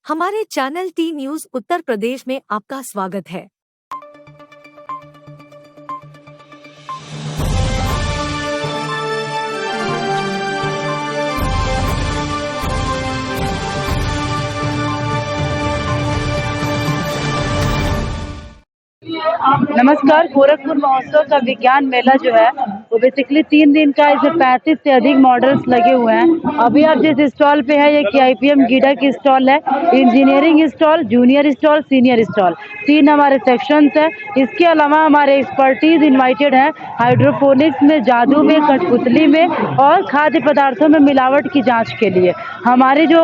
हमारे channel T news Uttar Pradesh में आपका स्वागत है। नमस्कार। गोरखपुर महोत्सव का विज्ञान मेला जो है वो बेसिकली 3 दिन का, इसमें 35 से अधिक मॉडल्स लगे हुए हैं। अभी आप जिस स्टॉल पे है ये KIPM गीडा की स्टॉल है। Engineering stall, junior stall, senior stall, 3 हमारे सेक्शंस है। इसके अलावा हमारे एक्सपर्टीज इन्वाइटेड हैं हाइड्रोपोनिक्स में, जादू में, कठपुतली में और खाद्य पदार्थों में मिलावट की जाँच के लिए। हमारी जो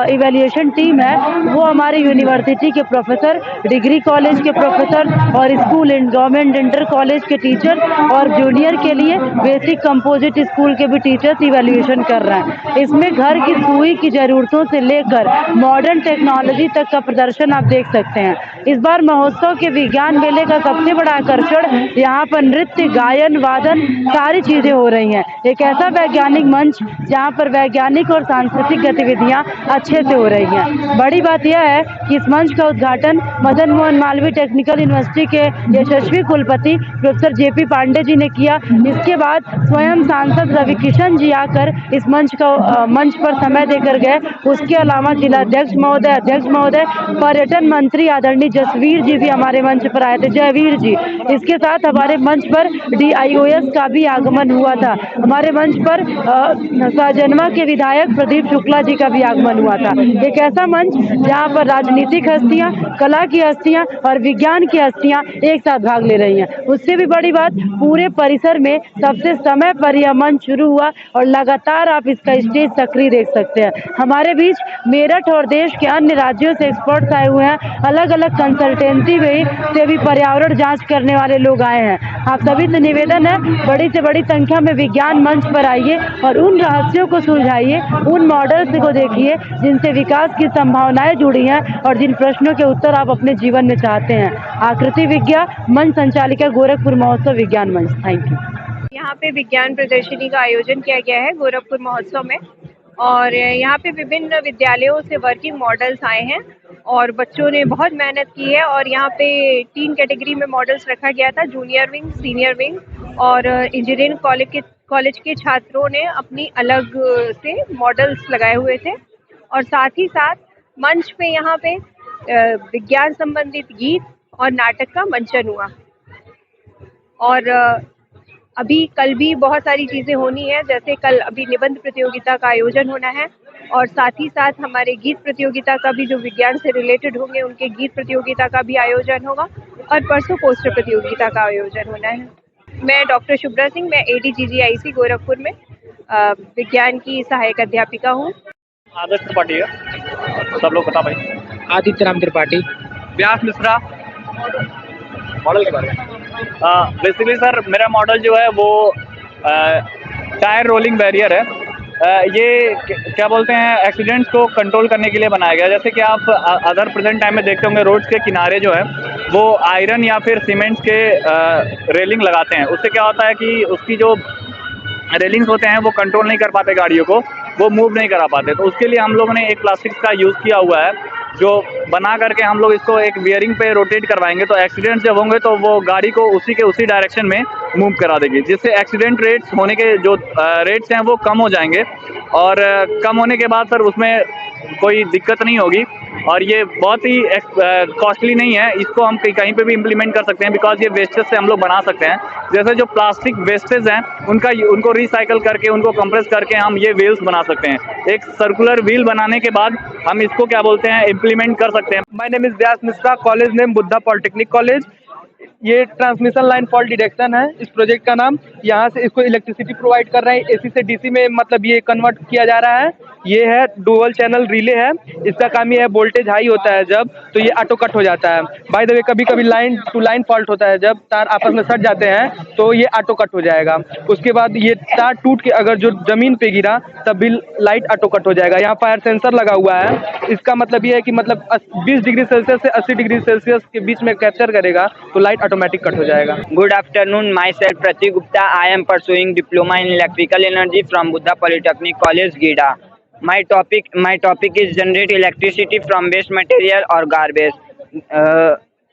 इवेल्युएशन टीम है वो हमारे यूनिवर्सिटी के प्रोफेसर, डिग्री कॉलेज के प्रोफेसर और स्कूल गवर्नमेंट इंटर कॉलेज के टीचर और जूनियर के लिए बेसिक कंपोजिट स्कूल के भी टीचर्स इवैल्यूएशन कर रहे हैं। इसमें घर की सुई की जरूरतों से लेकर मॉडर्न टेक्नोलॉजी तक का प्रदर्शन आप देख सकते हैं। इस बार महोत्सव के विज्ञान मेले का सबसे बड़ा आकर्षण यहाँ पर नृत्य, गायन, वादन सारी चीजें हो रही हैं। एक ऐसा वैज्ञानिक मंच जहाँ पर वैज्ञानिक और सांस्कृतिक गतिविधियाँ अच्छे से हो रही हैं। बड़ी बात यह है कि इस मंच का उद्घाटन मदन मोहन मालवीय टेक्निकल यूनिवर्सिटी के यशस्वी कुलपति प्रोफेसर JP पांडे जी ने किया। इसके बाद स्वयं सांसद रवि किशन जी आकर इस मंच पर समय देकर गए। उसके अलावा जिलाध्यक्ष महोदय, अध्यक्ष महोदय, पर्यटन मंत्री आदरणीय जसवीर जी भी हमारे मंच पर आए थे, जयवीर जी। इसके साथ हमारे मंच पर DIOS का भी आगमन हुआ था। हमारे मंच पर सहजनवा के विधायक प्रदीप शुक्ला जी का भी आगमन हुआ था। एक ऐसा मंच जहाँ पर राजनीतिक हस्तियाँ, कला की हस्तियाँ और विज्ञान की हस्तियाँ एक साथ भाग ले रही हैं। उससे भी बड़ी बात, पूरे परिसर में सबसे समय पर यह मंच शुरू हुआ और लगातार आप इसका स्टेज सक्रिय देख सकते हैं। हमारे बीच मेरठ और देश के अन्य राज्यों से एक्सपर्ट्स आए हुए हैं। अलग अलग कंसल्टेंसी से भी पर्यावरण जांच करने वाले लोग आए हैं। आप सभी से निवेदन है, बड़ी से बड़ी संख्या में विज्ञान मंच पर आइए और उन रहस्यों को सुलझाइए, उन मॉडल्स को देखिए जिनसे विकास की संभावनाएं जुड़ी हैं और जिन प्रश्नों के उत्तर आप अपने जीवन में चाहते हैं। आकृति विज्ञा मंच संचालिका, गोरखपुर महोत्सव विज्ञान मंच। Thank you. यहाँ पे विज्ञान प्रदर्शनी का आयोजन किया गया है गोरखपुर महोत्सव में, और यहाँ पे विभिन्न विद्यालयों से वर्किंग मॉडल्स आए हैं और बच्चों ने बहुत मेहनत की है। और यहाँ पे 3 कैटेगरी में मॉडल्स रखा गया था, जूनियर विंग, सीनियर विंग और इंजीनियरिंग कॉलेज के छात्रों ने अपनी अलग से मॉडल्स लगाए हुए थे। और साथ ही साथ मंच पे यहाँ पे विज्ञान संबंधित गीत और नाटक का मंचन हुआ। और अभी कल भी बहुत सारी चीज़ें होनी है, जैसे कल अभी निबंध प्रतियोगिता का आयोजन होना है और साथ ही साथ हमारे गीत प्रतियोगिता का भी, जो विज्ञान से रिलेटेड होंगे उनके गीत प्रतियोगिता का भी आयोजन होगा और परसों पोस्टर प्रतियोगिता का आयोजन होना है। मैं डॉक्टर शुभ्रा सिंह, मैं ADGGIC गोरखपुर में विज्ञान की सहायक अध्यापिका हूँ। आदर्श त्रिपाठी है, सब लोग पता भाई। आदित्य राम त्रिपाठी। व्यास मिश्रा। मॉडल के बारे में बेसिकली सर, मेरा मॉडल जो है वो टायर रोलिंग बैरियर है। ये क्या बोलते हैं, एक्सीडेंट्स को कंट्रोल करने के लिए बनाया गया। जैसे कि आप अदर प्रेजेंट टाइम में देखते होंगे, रोड्स के किनारे जो है वो आयरन या फिर सीमेंट्स के रेलिंग लगाते हैं। उससे क्या होता है कि उसकी जो रेलिंग्स होते हैं वो कंट्रोल नहीं कर पाते गाड़ियों को, वो मूव नहीं करा पाते। तो उसके लिए हम लोगों ने एक प्लास्टिक का यूज़ किया हुआ है, जो बना करके हम लोग इसको एक बियरिंग पे रोटेट करवाएंगे। तो एक्सीडेंट जब होंगे तो वो गाड़ी को उसी डायरेक्शन में मूव करा देगी, जिससे एक्सीडेंट रेट्स होने के जो रेट्स हैं वो कम हो जाएंगे। और कम होने के बाद सर उसमें कोई दिक्कत नहीं होगी और ये बहुत ही कॉस्टली नहीं है। इसको हम कहीं पे भी इम्प्लीमेंट कर सकते हैं, बिकॉज ये वेस्टेज से हम लोग बना सकते हैं। जैसे जो प्लास्टिक वेस्टेज हैं उनको रिसाइकल करके, उनको कंप्रेस करके हम ये व्हील्स बना सकते हैं। एक सर्कुलर व्हील बनाने के बाद हम इसको क्या बोलते हैं, इम्प्लीमेंट कर सकते हैं। My name is Vyas Mishra, college name Buddha polytechnic college. ये ट्रांसमिशन लाइन फॉल्ट डिटेक्शन है इस प्रोजेक्ट का नाम। यहाँ से इसको इलेक्ट्रिसिटी प्रोवाइड कर रहे हैं, AC से DC में मतलब ये कन्वर्ट किया जा रहा है। ये है डुअल चैनल रिले है। इसका काम ये है, वोल्टेज हाई होता है जब, तो ये ऑटो कट हो जाता है। बाय द वे कभी कभी लाइन टू लाइन फॉल्ट होता है, जब तार आपस में सट जाते हैं तो ये ऑटो कट हो जाएगा। उसके बाद ये तार टूट के अगर जो जमीन पे गिरा तब भी लाइट ऑटो कट हो जाएगा। यहाँ फायर सेंसर लगा हुआ है। इसका मतलब ये है कि मतलब 20 डिग्री सेल्सियस से 80 डिग्री सेल्सियस के बीच में कैप्चर करेगा तो लाइट ऑटोमेटिक कट हो जाएगा। Good afternoon, myself Pratik Gupta. I am pursuing diploma in electrical energy from Buddha Polytechnic College, Gida. my topic is generate electricity from waste material और garbage।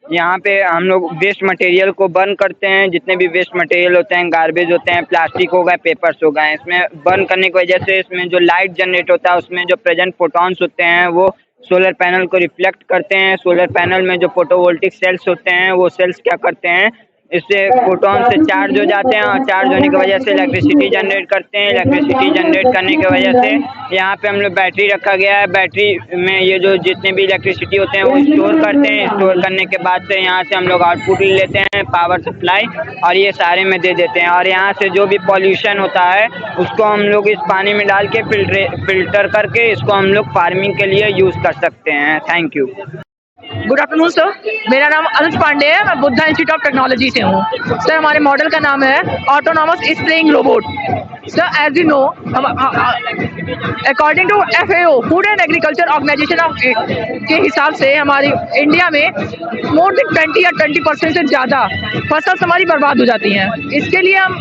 यहाँ पे हम लोग वेस्ट मटेरियल को burn करते हैं। जितने भी वेस्ट मटेरियल होते हैं, गार्बेज होते हैं, प्लास्टिक हो गए, पेपर्स हो गए, इसमें बर्न करने की वजह से इसमें जो लाइट जनरेट होता है उसमें जो प्रेजेंट फोटॉन्स होते हैं वो सोलर पैनल को रिफ्लेक्ट करते हैं। सोलर पैनल में जो फोटोवोल्टिक सेल्स होते हैं वो सेल्स क्या करते हैं, इससे फोटोन से चार्ज हो जाते हैं और चार्ज होने की वजह से इलेक्ट्रिसिटी जनरेट करते हैं। इलेक्ट्रिसिटी जनरेट करने की वजह से यहाँ पे हम लोग बैटरी रखा गया है। बैटरी में ये जो जितने भी इलेक्ट्रिसिटी होते हैं वो स्टोर करते हैं। स्टोर करने के बाद से यहाँ से हम लोग आउटपुट ले लेते हैं, पावर सप्लाई, और ये सारे में दे देते हैं। और यहाँ से जो भी पॉल्यूशन होता है उसको हम लोग इस पानी में डाल के फिल्टर करके इसको हम लोग फार्मिंग के लिए यूज़ कर सकते हैं। Thank you. Good afternoon sir, मेरा नाम अनुज पांडे है, मैं बुद्धा इंस्टीट्यूट ऑफ टेक्नोलॉजी से हूँ। सर हमारे मॉडल का नाम है autonomous spraying robot. Sir as you know, according to FAO food and agriculture organization of के हिसाब से हमारी इंडिया में मोर देन 20 या 20% से ज़्यादा फसल हमारी बर्बाद हो जाती हैं। इसके लिए हम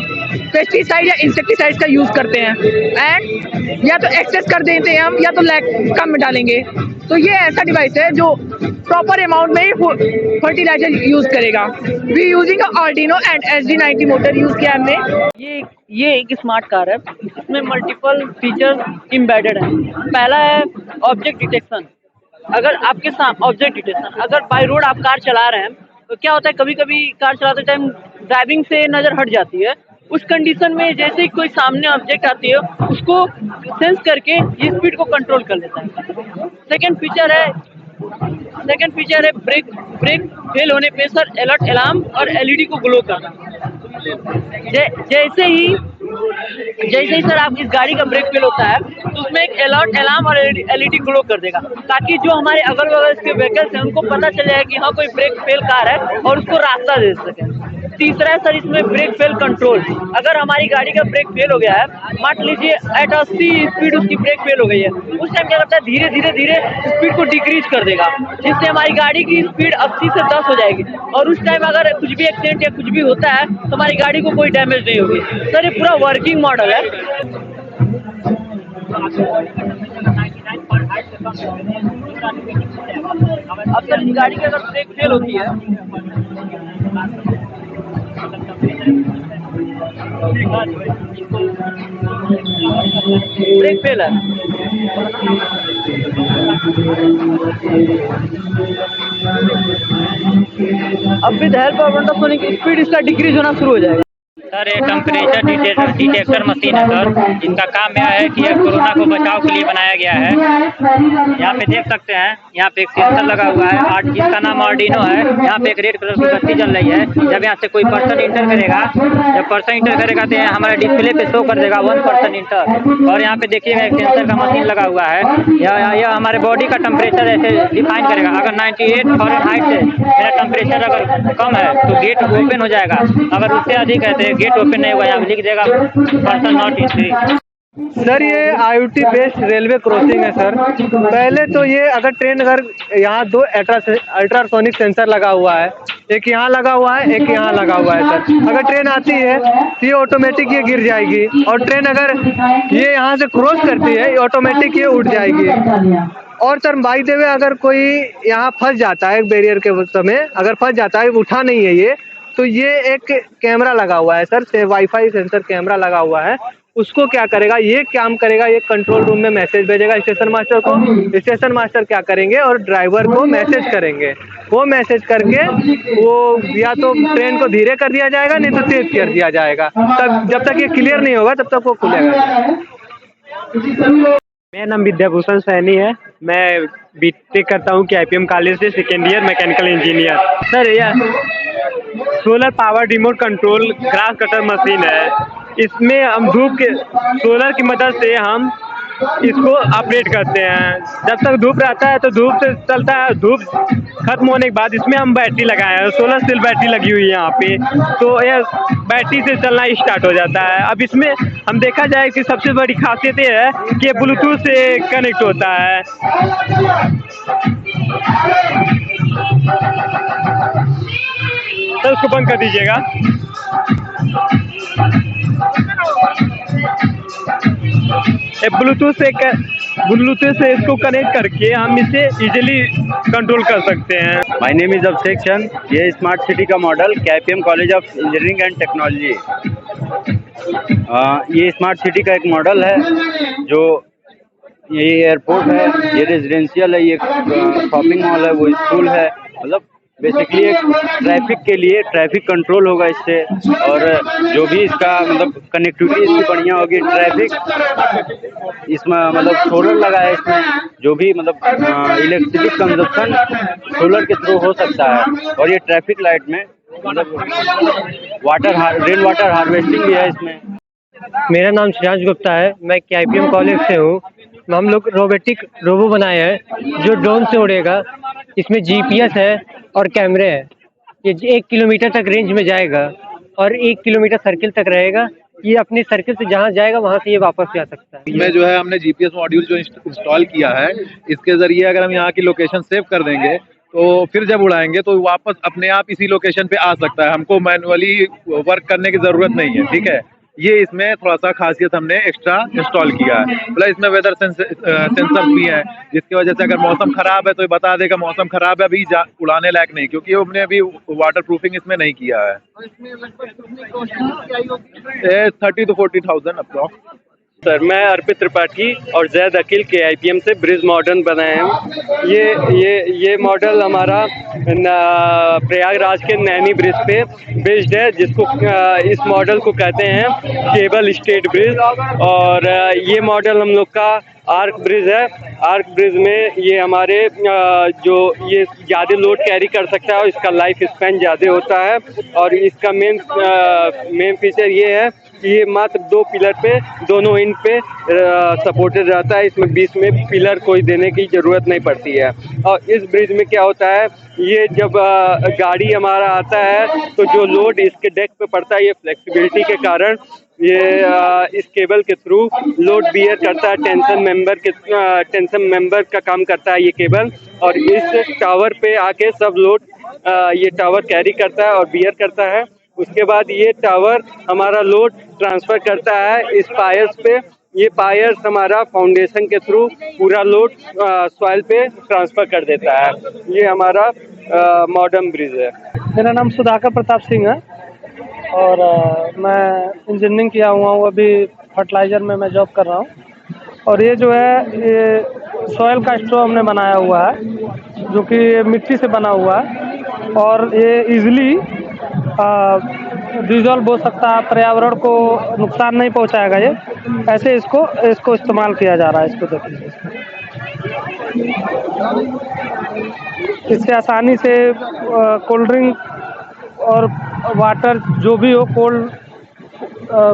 पेस्टिसाइड या इंसेक्टिसाइड्स का यूज़ करते हैं एंड या तो एक्सेस कर देते हैं हम या तो कम में डालेंगे। तो ये ऐसा डिवाइस है जो प्रॉपर अमाउंट में ही फर्टिलाइजर यूज करेगा। We using Arduino and SD90 motor use किया हमने। ये एक स्मार्ट कार है, इसमें मल्टीपल फीचर्स इम्बेडेड हैं। पहला है ऑब्जेक्ट डिटेक्शन। अगर आपके साथ ऑब्जेक्ट डिटेक्शन, अगर बाय रोड आप कार चला रहे हैं तो क्या होता है, कभी कभी कार चलाते टाइम ड्राइविंग से नज़र हट जाती है। उस कंडीशन में जैसे ही कोई सामने ऑब्जेक्ट आती है उसको सेंस करके ये स्पीड को कंट्रोल कर लेता है। सेकेंड फीचर है ब्रेक फेल होने पे सर अलर्ट अलार्म और LED को ग्लो करना। जैसे ही सर आप इस गाड़ी का ब्रेक फेल होता है तो उसमें एक अलर्ट अलार्म और LED ग्लो कर देगा, ताकि जो हमारे अगल बगल के व्हीकल्स हैं उनको पता चल जाए कि हाँ कोई ब्रेक फेल कार है और उसको रास्ता दे सके। तीसरा है सर इसमें ब्रेक फेल कंट्रोल। अगर हमारी गाड़ी का ब्रेक फेल हो गया है, मान लीजिए एट 80 स्पीड उसकी ब्रेक फेल हो गई है, उस टाइम क्या करता है धीरे स्पीड को डिक्रीज कर देगा, जिससे हमारी गाड़ी की स्पीड 80 से 10 हो जाएगी। और उस टाइम अगर कुछ भी एक्सीडेंट या कुछ भी होता है तो हमारी गाड़ी को कोई डैमेज नहीं होगी। सर ये पूरा वर्किंग मॉडल है। अब सर इस गाड़ी की अगर ब्रेक फेल होती है, ब्रेक फेल है, अब with help of ultrasonic speed इसका डिक्रीज होना शुरू हो जाएगा। सर ये टेम्परेचर डिटेक्टर मशीन है सर। इसका काम यह है कि यह कोरोना को बचाव के लिए बनाया गया है। यहाँ पे देख सकते हैं, यहाँ पे एक सेंसर लगा हुआ है और जिसका नाम आर्डिनो है। यहाँ पे एक रेड कलर की बत्ती जल रही है। जब यहाँ से कोई पर्सन इंटर करेगा, तो हमारे डिस्प्ले पे शो कर देगा 1 पर्सन इंटर। और यहाँ पे देखिएगा एक सेंसर का मशीन लगा हुआ है। यह हमारे बॉडी का टेम्परेचर ऐसे डिफाइन करेगा। अगर 98 फ़ारेनहाइट से मेरा टेम्परेचर अगर कम है तो गेट ओपन हो जाएगा, अगर उससे अधिक है तो गेट ओपन नहीं हुआ, यहाँ लिख देगा पर्सन नॉट एंट्री। सर ये IoT बेस्ड रेलवे क्रॉसिंग है सर। पहले तो ये अगर ट्रेन अगर यहाँ 2 अल्ट्रासोनिक सेंसर लगा हुआ है, एक यहाँ लगा हुआ है, एक यहाँ लगा हुआ है सर। अगर ट्रेन आती है तो ये ऑटोमेटिक ये गिर जाएगी, और ट्रेन अगर ये यहाँ से क्रॉस करती है ऑटोमेटिक ये उठ जाएगी। और सर बाई द वे अगर कोई यहाँ फंस जाता है बैरियर के समय, अगर फंस जाता है, उठा नहीं है ये, तो ये एक कैमरा लगा हुआ है सर, से वाईफाई सेंसर कैमरा लगा हुआ है। उसको क्या करेगा, ये काम करेगा, ये कंट्रोल रूम में मैसेज भेजेगा स्टेशन मास्टर को। स्टेशन मास्टर क्या करेंगे और ड्राइवर को मैसेज करेंगे। वो मैसेज करके वो या तो ट्रेन को धीरे कर दिया जाएगा, नहीं तो तेज कर दिया जाएगा। तब जब तक ये क्लियर नहीं होगा तब तक वो खुलेगा। मेरा नाम विद्याभूषण सैनी है। मैं बीटेक करता हूँ KIPM कॉलेज से, second year mechanical engineer. Sir यह solar power remote control grass cutter machine है। इसमें हम धूप के सोलर की मदद से हम इसको ऑपरेट करते हैं। जब तक धूप रहता है तो धूप से चलता है, धूप खत्म होने के बाद इसमें हम बैटरी लगाए हैं, सोलर सेल बैटरी लगी हुई है यहाँ पे, तो यह बैटरी से चलना स्टार्ट हो जाता है। अब इसमें हम देखा जाए कि सबसे बड़ी खासियत ये है कि ये ब्लूटूथ से कनेक्ट होता है। तो उसको बंद कर दीजिएगा। ब्लूटूथ से इसको कनेक्ट करके हम इसे इजीली कंट्रोल कर सकते हैं। माय नेम इज़ अभिषेक चंद। ये स्मार्ट सिटी का model KIPM college of engineering and technology. ये स्मार्ट सिटी का एक मॉडल है जो ये एयरपोर्ट है, ये रेजिडेंशियल है, ये शॉपिंग मॉल है, वो स्कूल है। मतलब बेसिकली एक ट्रैफिक के लिए ट्रैफिक कंट्रोल होगा इससे, और जो भी इसका मतलब कनेक्टिविटी इसकी बढ़िया होगी। ट्रैफिक इसमें मतलब सोलर लगा है इसमें, जो भी मतलब इलेक्ट्रिसिटी कंजप्शन सोलर के थ्रू हो सकता है। और ये ट्रैफिक लाइट में मतलब रेन वाटर हार्वेस्टिंग भी है इसमें। मेरा नाम श्रेयांश गुप्ता है, मैं KIPM कॉलेज से हूँ। हम लोग रोबोटिक रोबो बनाए हैं जो ड्रोन से उड़ेगा। इसमें GPS है और कैमरे हैं। ये 1 किलोमीटर तक रेंज में जाएगा और 1 किलोमीटर सर्किल तक रहेगा। ये अपने सर्किल से जहाँ जाएगा वहाँ से ये वापस भी आ सकता है। इसमें जो है हमने GPS मॉड्यूल जो इंस्टॉल किया है, इसके ज़रिए अगर हम यहाँ की लोकेशन सेव कर देंगे तो फिर जब उड़ाएंगे तो वापस अपने आप इसी लोकेशन पे आ सकता है। हमको मैनुअली वर्क करने की ज़रूरत नहीं है। ठीक है, ये इसमें थोड़ा सा खासियत हमने एक्स्ट्रा इंस्टॉल किया है। प्लस इसमें वेदर सेंसर भी है, जिसकी वजह से अगर मौसम खराब है तो ये बता देगा मौसम खराब है, अभी उड़ाने लायक नहीं, क्योंकि हमने अभी वाटर प्रूफिंग इसमें नहीं किया है। 30 to 40,000 अप्रॉक्स। सर, मैं अर्पित त्रिपाठी और जैद अकील KIPM से ब्रिज मॉडल बनाए हैं। ये मॉडल हमारा प्रयागराज के नैनी ब्रिज पे बेस्ड है, जिसको इस मॉडल को कहते हैं केबल स्टेट ब्रिज। और ये मॉडल हम लोग का आर्क ब्रिज है। आर्क ब्रिज में ये हमारे ये ज़्यादा लोड कैरी कर सकता है और इसका लाइफ स्पैन ज़्यादा होता है। और इसका मेन फीचर ये है कि ये मात्र 2 पिलर पे दोनों एंड पे सपोर्टेड रहता है। इसमें बीच में पिलर कोई देने की ज़रूरत नहीं पड़ती है। और इस ब्रिज में क्या होता है, ये जब गाड़ी हमारा आता है तो जो लोड इसके डेक पे पड़ता है, ये फ्लेक्सिबिलिटी के कारण ये इस केबल के थ्रू लोड बियर करता है। टेंशन मेंबर का काम करता है ये केबल, और इस टावर पे आके सब लोड ये टावर कैरी करता है और बियर करता है। उसके बाद ये टावर हमारा लोड ट्रांसफ़र करता है इस पायर्स पे। ये पायर्स हमारा फाउंडेशन के थ्रू पूरा लोड सॉइल पे ट्रांसफ़र कर देता है। ये हमारा मॉडर्न ब्रिज है। मेरा नाम सुधाकर प्रताप सिंह है और मैं इंजीनियरिंग किया हुआ हूँ। अभी फर्टिलाइज़र में मैं जॉब कर रहा हूँ। और ये जो है ये सॉइल का स्ट्रॉ हमने बनाया हुआ है, जो कि मिट्टी से बना हुआ है और ये इजीली डिजॉल्व हो सकता है, पर्यावरण को नुकसान नहीं पहुंचाएगा। ये ऐसे इसको इस्तेमाल किया जा रहा है। इसको देखिए, इससे आसानी से कोल्ड ड्रिंक और वाटर जो भी हो कोल्ड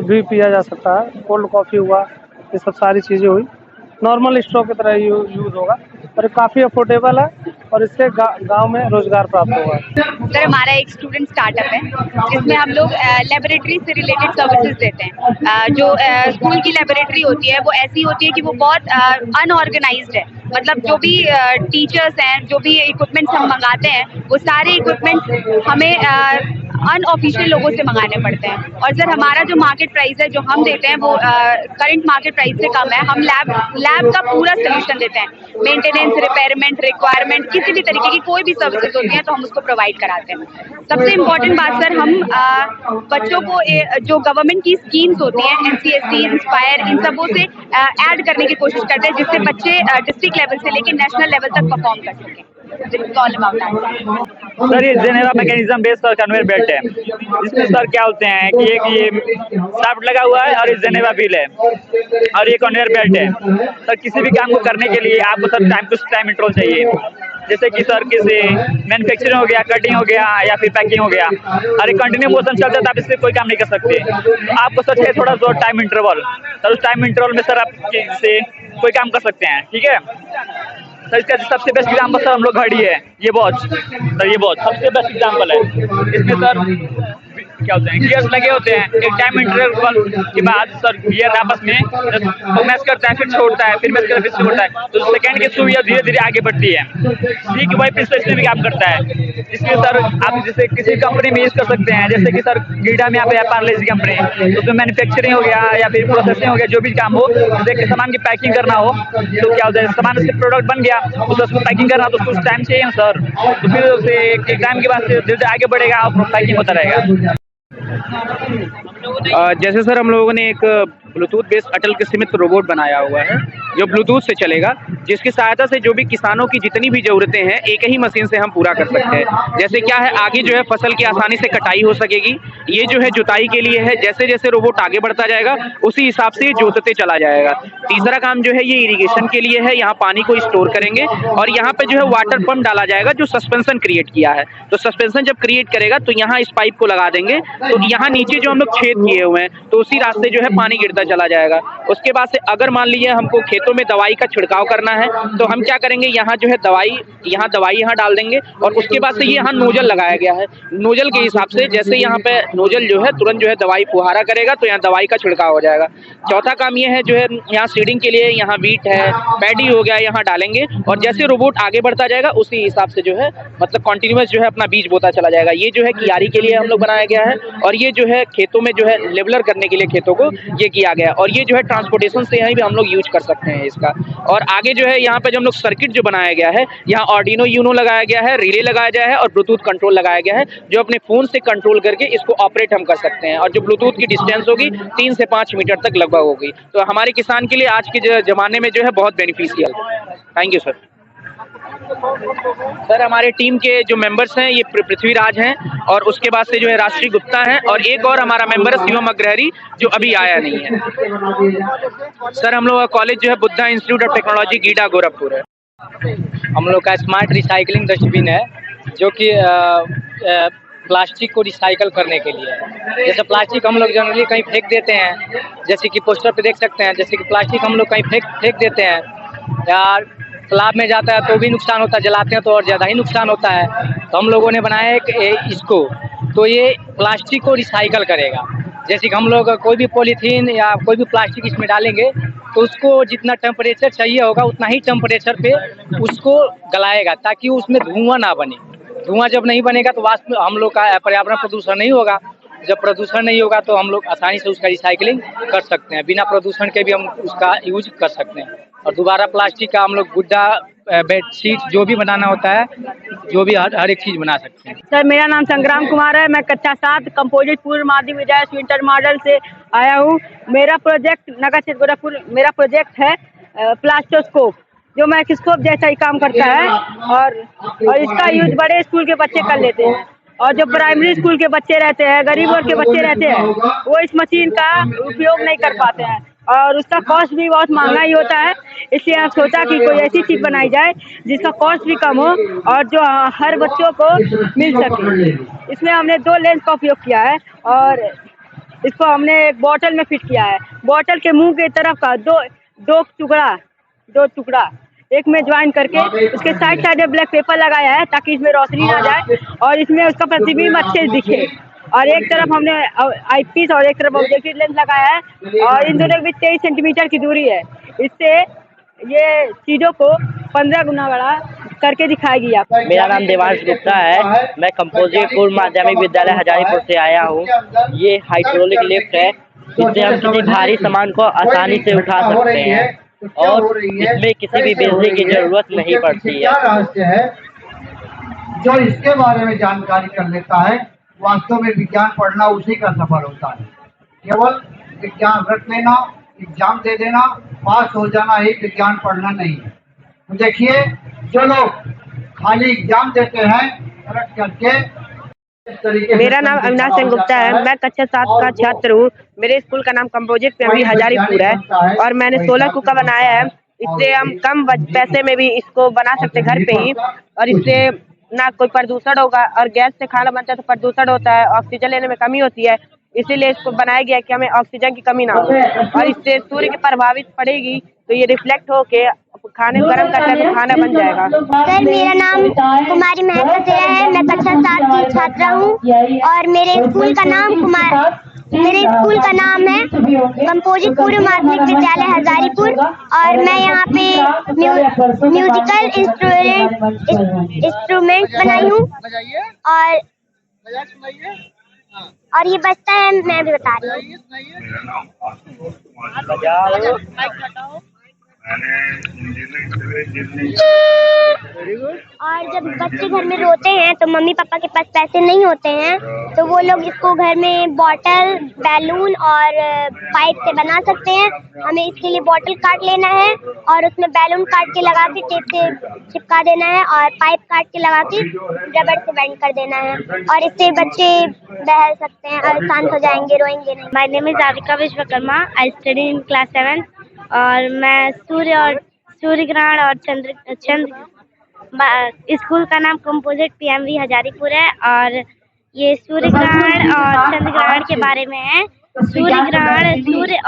भी पिया जा सकता है। कोल्ड कॉफ़ी हुआ, ये सब सारी चीज़ें हुई, नॉर्मल स्ट्रॉ की तरह यूज़ होगा और काफ़ी अफोर्डेबल है और इससे गांव में रोजगार प्राप्त होगा। सर, हमारा एक स्टूडेंट स्टार्टअप है जिसमें हम लोग लेबोरेटरी से रिलेटेड सर्विसेज देते हैं। जो स्कूल की लेबोरेटरी होती है वो ऐसी होती है कि वो बहुत अनऑर्गेनाइज्ड है। मतलब जो भी टीचर्स हैं, जो भी इक्विपमेंट्स हम मंगाते हैं, वो सारे इक्विपमेंट्स हमें अनऑफिशियल लोगों से मंगाने पड़ते हैं। और सर, हमारा जो मार्केट प्राइस है जो हम देते हैं वो करंट मार्केट प्राइस से कम है। हम लैब का पूरा सोल्यूशन देते हैं। मेंटेनेंस, रिपेयरमेंट, रिक्वायरमेंट, किसी भी तरीके की कोई भी सर्विसेज होती है तो हम उसको प्रोवाइड कराते हैं। सबसे इम्पोर्टेंट बात सर, हम बच्चों को जो गवर्नमेंट की स्कीम्स होती हैं, NCST, इंस्पायर, इन सबों से ऐड करने की कोशिश करते हैं, जिससे बच्चे डिस्ट्रिक्ट लेवल से लेकर नेशनल लेवल तक परफॉर्म कर सकें। सर, ये genera mechanism based conveyor belt है, जिसमें सर क्या होते हैं कि एक ये शाफ्ट लगा हुआ है और ये जेनेरा व्हील है और ये कन्वेयर बेल्ट है। सर, किसी भी काम को करने के लिए आपको sir time to time interval चाहिए। जैसे कि सर किसी मैन्युफैक्चरिंग हो गया, कटिंग हो गया या फिर पैकिंग हो गया, और एक कंटिन्यू मोशन चलता है तो आप इससे कोई काम नहीं कर सकते। आपको सर चाहिए थोड़ा सा टाइम इंटरवल। सर, उस टाइम इंटरवल में सर आप से कोई काम कर सकते हैं। ठीक है सर, इसका सबसे बेस्ट एग्जाम्पल सर हम लोग घड़ी है, ये वॉच। सर, ये वॉच सबसे बेस्ट एग्जाम्पल है। इसमें सर क्या होते हैं गियर्स लगे होते हैं, एक टाइम इंटरवल के बाद सर गियर आपस में मैच करता है, फिर छोड़ता है, फिर मैच करता है, फिर छोड़ता है, तो सेकंड की सुइयां धीरे धीरे आगे बढ़ती है। ठीक वही पिस्टन भी काम करता है। इसलिए सर आप जैसे किसी कंपनी में यूज कर सकते हैं, जैसे कि सर गीडा में आप पार्लेजी कंपनी, तो उसमें मैन्युफैक्चरिंग हो गया या फिर प्रोसेसिंग हो गया, जो भी काम हो, जैसे सामान की पैकिंग करना हो तो क्या होता है सामान से प्रोडक्ट बन गया तो उसको पैकिंग करना तो कुछ टाइम चाहिए सर, तो फिर उसे एक टाइम के बाद धीरे आगे बढ़ेगा और पैकिंग होता रहेगा। जैसे सर हम लोगों ने एक ब्लूटूथ बेस्ड अटल कृषि मित्र रोबोट बनाया हुआ है जो ब्लूटूथ से चलेगा, जिसकी सहायता से जो भी किसानों की जितनी भी ज़रूरतें हैं एक ही मशीन से हम पूरा कर सकते हैं। जैसे क्या है आगे जो है फसल की आसानी से कटाई हो सकेगी, ये जो है जुताई के लिए है, जैसे जैसे रोबोट आगे बढ़ता जाएगा उसी हिसाब से जोतते चला जाएगा। तीसरा काम जो है ये इरिगेशन के लिए है, यहाँ पानी को स्टोर करेंगे और यहाँ पे जो है वाटर पंप डाला जाएगा जो सस्पेंशन क्रिएट किया है, तो सस्पेंशन जब क्रिएट करेगा तो यहाँ इस पाइप को लगा देंगे, तो यहाँ नीचे जो हम लोग छेद किए हुए हैं तो उसी रास्ते जो है पानी गिरता चला जाएगा। उसके बाद से अगर मान लीजिए हमको खेतों में दवाई का छिड़काव करना है तो हम क्या करेंगे, यहाँ जो है दवाई यहाँ डाल देंगे और उसके बाद से ये यहाँ नोजल लगाया गया है, नोजल के हिसाब से जैसे यहाँ पे नोजल जो है तुरंत जो है दवाई फुहारा करेगा तो यहाँ दवाई का छिड़काव हो जाएगा। चौथा काम ये है जो है यहाँ सीडिंग के लिए यहाँ वीट है, पैडी हो गया, यहाँ डालेंगे और जैसे रोबोट आगे बढ़ता जाएगा उसी हिसाब से जो है मतलब कॉन्टिन्यूस जो है अपना बीज बोता चला जाएगा। ये जो है कियारी के लिए हम लोग बनाया गया है और ये जो है खेतों में जो है लेवलर करने के लिए खेतों को ये किया गया और ये जो है ट्रांसपोर्टेशन से यहाँ भी हम लोग यूज कर सकते हैं इसका। और आगे जो है यहाँ पे जो हम लोग सर्किट जो बनाया गया है, यहाँ आर्डिनो यूनो लगाया गया है, रिले लगाया गया है और ब्लूटूथ कंट्रोल लगाया गया है जो अपने फोन से कंट्रोल करके इसको ऑपरेट हम कर सकते हैं। और जो ब्लूटूथ की डिस्टेंस होगी 3 से 5 मीटर तक लगभग होगी, तो हमारे किसान के लिए आज के जमाने में जो है बहुत beneficial. Thank you sir. Sir हमारे टीम के जो मेंबर्स हैं ये पृथ्वीराज हैं और उसके बाद से जो है राष्ट्रीय गुप्ता हैं और एक और हमारा मेंबर है शिवम अग्रहरी जो अभी आया नहीं है। सर हम लोग का कॉलेज जो है Buddha institute of technology GIDA Gorakhpur है। हम लोग का स्मार्ट रिसाइकलिंग डस्टबिन है जो कि प्लास्टिक को रिसाइकल करने के लिए है। जैसे प्लास्टिक हम लोग जनरली कहीं फेंक देते हैं, जैसे कि पोस्टर पे देख सकते हैं, जैसे कि प्लास्टिक हम लोग कहीं फेंक देते हैं या तालाब में जाता है तो भी नुकसान होता है, जलाते हैं तो और ज़्यादा ही नुकसान होता है। तो हम लोगों ने बनाया इसको, तो ये प्लास्टिक को रिसाइकल करेगा। जैसे कि हम लोग कोई भी पॉलीथीन या कोई भी प्लास्टिक इसमें डालेंगे तो उसको जितना टेम्परेचर चाहिए होगा उतना ही टेम्परेचर पे उसको गलाएगा ताकि उसमें धुआं ना बने। धुआं जब नहीं बनेगा तो वास्तव में हम लोग का पर्यावरण प्रदूषण नहीं होगा। जब प्रदूषण नहीं होगा तो हम लोग आसानी से उसका रिसाइकलिंग कर सकते हैं, बिना प्रदूषण के भी हम उसका यूज कर सकते हैं। और दोबारा प्लास्टिक का हम लोग गुड्डा, बेडशीट जो भी बनाना होता है, जो भी हर एक चीज़ बना सकते हैं। सर मेरा नाम संग्राम कुमार है, मैं कक्षा 7 कंपोजिट पूर्व माध्यमिक विद्यालय इंटर मॉडल से आया हूँ। मेरा प्रोजेक्ट नगर क्षेत्र गोरखपुर मेरा प्रोजेक्ट है प्लास्टोस्कोप, जो माइक्रोस्कोप जैसा ही काम करता है और इसका यूज बड़े स्कूल के बच्चे कर लेते हैं और जो प्राइमरी स्कूल के बच्चे रहते हैं, गरीब वर्ग के बच्चे रहते हैं, वो इस मशीन का उपयोग नहीं कर पाते हैं और उसका कॉस्ट भी बहुत महंगा ही होता है। इसलिए आप सोचा कि कोई ऐसी चीज़ बनाई जाए जिसका कॉस्ट भी कम हो और जो हर बच्चों को मिल सके। इसमें हमने 2 लेंस का उपयोग किया है और इसको हमने एक बॉटल में फिट किया है। बॉटल के मुंह के तरफ का दो टुकड़ा एक में ज्वाइन करके उसके साइड में ब्लैक पेपर लगाया है ताकि इसमें रोशनी ना जाए और इसमें उसका प्रतिबिंब अच्छे से दिखे। और एक तरफ हमने आईपीस और एक तरफ ऑब्जेक्टिव लेंस लगाया है और इन दोनों के बीच 23 सेंटीमीटर की दूरी है। इससे ये चीज़ों को 15 गुना बड़ा करके दिखाएगी आप। मेरा नाम देवांश गुप्ता है, मैं कंपोजिट पूर्व माध्यमिक विद्यालय हजारीपुर से आया हूँ। ये हाइड्रोलिक लिफ्ट है, इससे हम किसी भारी सामान को आसानी से उठा सकते हैं और इसमें किसी भी बिजली की जरूरत नहीं पड़ती है। जो इसके बारे में जानकारी कर लेता है वास्तव में विज्ञान पढ़ना उसी का सफल होता है। केवल विज्ञान रट लेना, एग्जाम दे देना, पास हो जाना ही विज्ञान पढ़ना नहीं है। तो देखिए जो लोग खाली एग्जाम देते हैं रट करके। मेरा नाम अविनाश सिंह गुप्ता है, मैं कक्षा 7 का छात्र हूँ। मेरे स्कूल का नाम कंपोजिट प्राइमरी हजारीपुर है और मैंने सोलर कुकर बनाया है। इससे हम कम पैसे में भी इसको बना सकते हैं घर पे ही और इससे ना कोई प्रदूषण होगा। और गैस से खाना बनता है तो प्रदूषण होता है, ऑक्सीजन लेने में कमी होती है। इसीलिए इसको बनाया गया कि हमें ऑक्सीजन की कमी ना हो, और इससे सूर्य की प्रभावित पड़ेगी तो ये रिफ्लेक्ट होके खाने को गर्म करता है तो खाना बन जाएगा। सर मेरा नाम कुमारी महक कसेरा है, मैं कक्षा 7 की छात्रा हूँ और मेरे स्कूल का नाम है कंपोजिट पूर्व माध्यमिक विद्यालय हजारीपुर और मैं यहाँ पे म्यूजिकल इंस्ट्रूमेंट बनाई हूँ और ये बजता है, मैं भी बता रही हूँ। और जब बच्चे घर में रोते हैं तो मम्मी पापा के पास पैसे नहीं होते हैं तो वो लोग इसको घर में बॉटल, बैलून और पाइप से बना सकते हैं। हमें इसके लिए बॉटल काट लेना है और उसमें बैलून काट के लगा के टेप से चिपका देना है और पाइप काट के लगा के रबड़ से बैंड कर देना है और इससे बच्चे बहल सकते हैं और शांत हो जाएंगे, रोएंगे नहीं। My name is Avika Vishwakarma, I study in class 7 और मैं सूर्य ग्रहण और चंद्र स्कूल का नाम कंपोजिट पीएमवी हजारीपुर है और ये सूर्य ग्रहण और चंद्र ग्रहण के बारे में है। सूर्य ग्रहण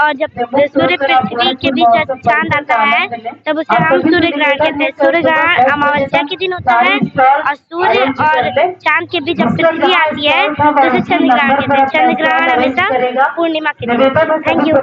और जब सूर्य पृथ्वी के बीच चांद आता है तब उसे हम सूर्य ग्रहण कहते हैं। सूर्य ग्रहण अमावस्या के दिन होता है और सूर्य और चांद के बीच जब पृथ्वी आती है तो उसे चंद्र ग्रहण कहते हैं। चंद्र ग्रहण हमेशा पूर्णिमा के दिन। Thank you.